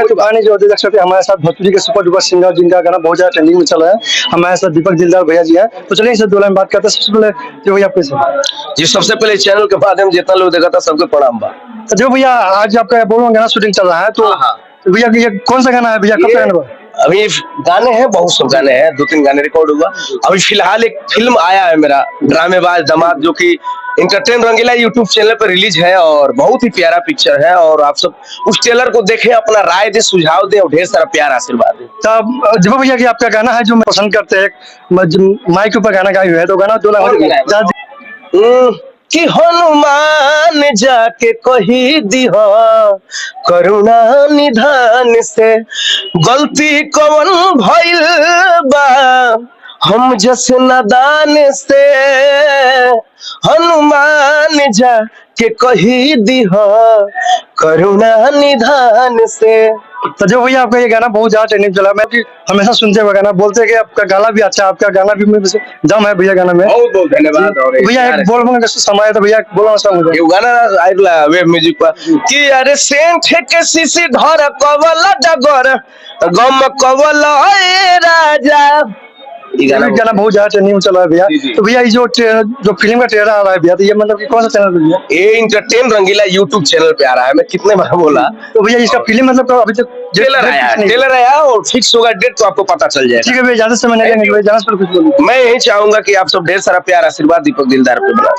तो गाने जो देख सकते हैं हमारे साथ भोजपुरी के सुपर डुपर सिंगर जिनका गाना बहुत ज्यादा ट्रेंडिंग में चला है, हमारे साथ दीपक दिलदार भैया जी हैं। तो चलिए इनसे दो लाइन बात करते हैं। सबसे पहले जो भैया आपके जी सबसे पहले चैनल के माध्यम जितना लोग देखा था सबके प्रणाम बा। तो जो भैया आज आपका बोलो गाना शूटिंग चल रहा है, तो हाँ। भैया ये कौन सा गाना है भैया, कब का गाना है? अभी गाने हैं, बहुत सब गाने हैं, 2-3 गाने रिकॉर्ड हुआ। अभी फिलहाल एक फिल्म आया है मेरा, ड्रामेबाज दामाद, जो कि इंटरटेन रंगीला यूट्यूब चैनल पर रिलीज है और बहुत ही प्यारा पिक्चर है। और आप सब उस ट्रेलर को देखें, अपना राय दे, सुझाव दे और ढेर सारा प्यार आशीर्वाद दे। तो जब भैया कि आपका गाना है जो मैं पसंद करते हैं, माइक के ऊपर गाना गाए हुए है, तो गाना दो लाइन कि हनुमान जाके कही दिह करुणा निधान से, गलती कवन भइल बा हम जस नादान से, हनुमान जाके कही दिह करुणा निधान से। तो जो भैया आपका ये गाना बहुत ज्यादा ट्रेंडिंग चला, मैं हमेशा सुनते हुए गाना बोलते हैं कि आपका गाना भी अच्छा है, आपका गाना भी मेरे से दम है भैया गाना में। बहुत बहुत धन्यवाद। और भैया एक बोल समय है तो भैया बोलना चाहूंगा ये गाना आइला वेब म्यूजिक पर कि अरे सेंठ के सीसी धर कवला डगर गम कवला ए राजा। ये गाना बहुत ज्यादा ट्रेंडिंग में चला है भैया। तो भैया ये जो फिल्म का ट्रेलर आ रहा है भैया, तो ये मतलब कि कौन सा चैनल भैया? ये इंटरटेन रंगीला यूट्यूब चैनल पे आ रहा है। मैं कितने बार बोला। तो भैया इसका फिल्म मतलब तो अभी तक ट्रेलर आया और फिक्स होगा डेट, तो आपको पता चल जाएगा। ठीक है भैया, ज्यादा समय नहीं, ज्यादा पर कुछ बोलूं। मैं यही चाहूंगा कि आप सब ढेर सारा प्यार आशीर्वाद दीपक दिलदार पे बना।